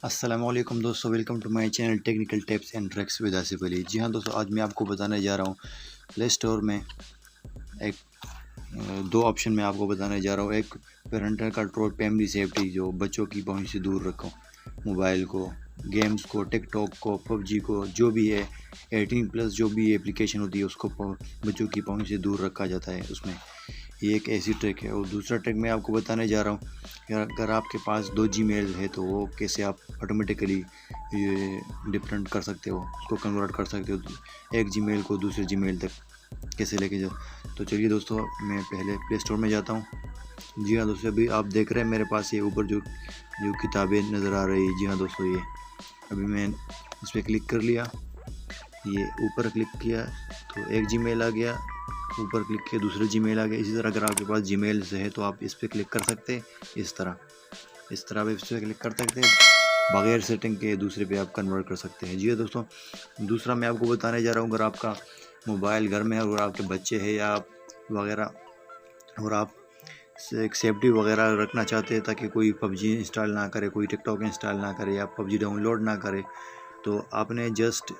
अस्सलामुअलैकुम दोस्तों, welcome to my channel technical tips and tricks with Asif Ali. जी हाँ दोस्तों, आज मैं आपको बताने जा रहा हूँ प्ले स्टोर में एक दो ऑप्शन मैं आपको बताने जा रहा हूँ। एक पेरेंटल कंट्रोल, फैमिली सेफ्टी, जो बच्चों की पहुँच से दूर रखो मोबाइल को, गेम्स को, टिकटॉक को, पबजी को, जो भी है 18+ जो भी एप्लीकेशन होती है उसको बच्चों की पहुँच से दूर रखा जाता है उसमें। ये एक ऐसी ट्रिक है। और दूसरा ट्रिक मैं आपको बताने जा रहा हूँ कि अगर आपके पास 2 जीमेल है तो वो कैसे आप ऑटोमेटिकली ये डिफरेंट कर सकते हो, उसको कन्वर्ट कर सकते हो एक जीमेल को दूसरे जीमेल तक कैसे लेके जाओ। तो चलिए दोस्तों, मैं पहले प्ले स्टोर में जाता हूँ। जी हाँ दोस्तों, अभी आप देख रहे हैं मेरे पास ये ऊपर जो जो किताबें नज़र आ रही है। जी हाँ दोस्तों, ये अभी मैं इस पर क्लिक कर लिया, ये ऊपर क्लिक किया तो एक जीमेल आ गया, ऊपर क्लिक किया दूसरा जीमेल आ गया। इसी तरह अगर आपके पास जीमेल से है तो आप इस पर क्लिक कर सकते हैं, इस तरह आप इस पर क्लिक कर सकते हैं, बगैर सेटिंग के दूसरे पे आप कन्वर्ट कर सकते हैं। जी हाँ दोस्तों, दूसरा मैं आपको बताने जा रहा हूँ, अगर आपका मोबाइल घर में है और आपके बच्चे हैं या आप वगैरह और आप एक सेफ्टी वगैरह रखना चाहते हैं ताकि कोई पबजी इंस्टॉल ना करे, कोई टिकटॉक इंस्टॉल ना करे या पबजी डाउनलोड ना करे, तो आपने जस्ट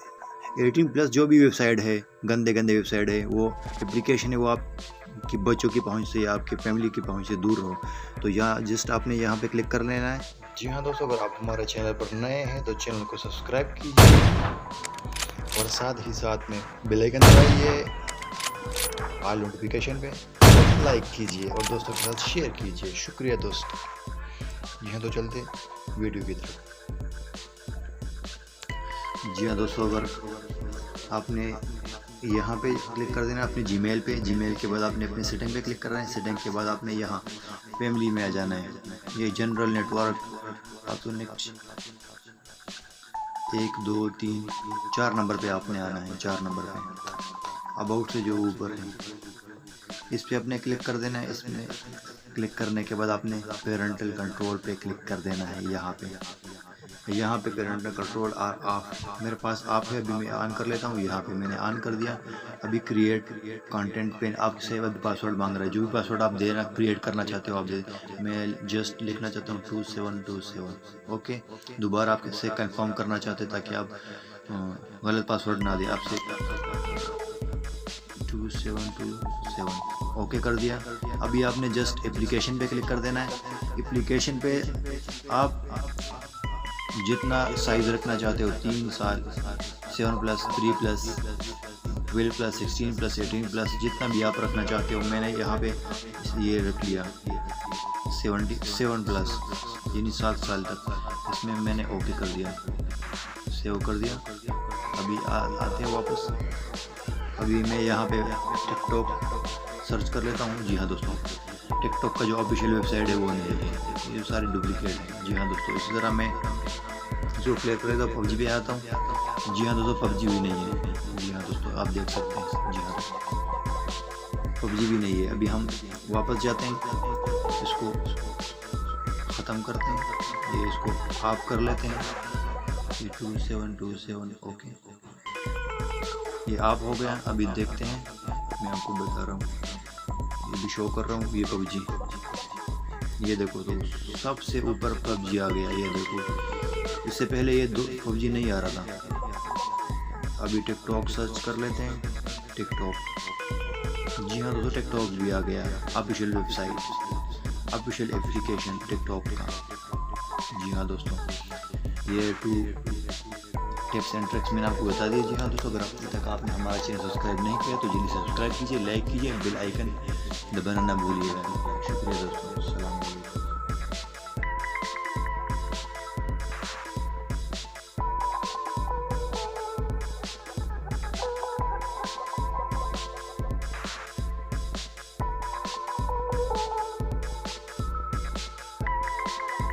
18+ जो भी वेबसाइट है, गंदे वेबसाइट है, वो एप्लीकेशन है, वो आपकी बच्चों की पहुंच से या आपके फैमिली की पहुंच से दूर हो, तो यहाँ जस्ट आपने यहाँ पे क्लिक कर लेना है। जी हाँ दोस्तों, अगर आप हमारे चैनल पर नए हैं तो चैनल को सब्सक्राइब कीजिए और साथ ही साथ में बेल आइकन दबाइए, ऑल नोटिफिकेशन पे लाइक कीजिए और दोस्तों के साथ शेयर कीजिए। शुक्रिया दोस्तों। जी हाँ, तो चलते वीडियो की तरफ। जी हाँ दोस्तों, अगर आपने यहाँ पे क्लिक कर देना अपने जीमेल पे, जीमेल के बाद आपने अपने सेटिंग पे क्लिक करना है, सेटिंग के बाद आपने यहाँ फैमिली में आ जाना है, ये जनरल नेटवर्क आपको नेक्स्ट 1 2 3 4 नंबर पे आपने आना है, 4 नंबर पे अबाउट से जो ऊपर है इस पे आपने क्लिक कर देना है। इसमें क्लिक करने के बाद आपने पेरेंटल कंट्रोल पे क्लिक कर देना है। यहाँ पे पेरेंटल कंट्रोल ऑफ मेरे पास ऑफ है, अभी मैं ऑन कर लेता हूँ। यहाँ पे मैंने ऑन कर दिया। अभी क्रिएट कंटेंट पे आपसे अब पासवर्ड मांग रहा है, जो भी पासवर्ड आप देना क्रिएट करना चाहते हो आप दे। मैं जस्ट लिखना चाहता हूँ 2727। ओके, दोबारा आप इससे कंफर्म करना चाहते ताकि आप गलत पासवर्ड ना दे आपसे। 2727 ओके कर दिया। अभी आपने जस्ट एप्लीकेशन पे क्लिक कर देना है। एप्लीकेशन पे आप जितना साइज़ रखना चाहते हो, 3 साल, 7+, 3+, 12+, 16+, 18+, जितना भी आप रखना चाहते हो। मैंने यहाँ पे ये रख लिया 77+, यानी 7 साल तक। इसमें मैंने ओके कर दिया, सेव कर दिया। अभी आते हैं वापस। अभी मैं यहाँ पे टिकटॉक सर्च कर लेता हूँ। जी हाँ दोस्तों, टिकटॉक का जो ऑफिशियल वेबसाइट है वो नहीं है, ये सारे डुप्लीकेट है। जी हाँ दोस्तों, इसी तरह मैं जो प्ले करेगा पबजी पे आता हूँ। जी हाँ दोस्तों, पबजी भी नहीं है। जी हाँ दोस्तों, आप देख सकते हैं। जी हाँ, पबजी भी नहीं है। अभी हम वापस जाते हैं, इसको ख़त्म करते हैं, ये इसको ऑफ कर लेते हैं। ये 2727 ओके, ये ऑफ हो गया। अभी देखते हैं, मैं आपको बता रहा हूँ, ये भी शो कर रहा हूँ। ये पबजी, ये देखो तो सबसे ऊपर पबजी आ गया। ये देखो, इससे पहले ये पबजी नहीं आ रहा था। अभी टिकटॉक सर्च कर लेते हैं, टिकटॉक। जी हाँ दोस्तों, टिकटॉक भी आ गया, official website, official application TikTok का। जी हाँ दोस्तों, ये 2 टिप्स एंड ट्रिक्स मैंने आपको बता दिए। जी हाँ दोस्तों, अगर अभी तक आपने हमारा चैनल सब्सक्राइब नहीं किया तो जल्दी सब्सक्राइब कीजिए, लाइक कीजिए, बेल आइकन दबाना ना भूलिएगा। शुक्रिया दोस्तों, अस्सलाम वालेकुम।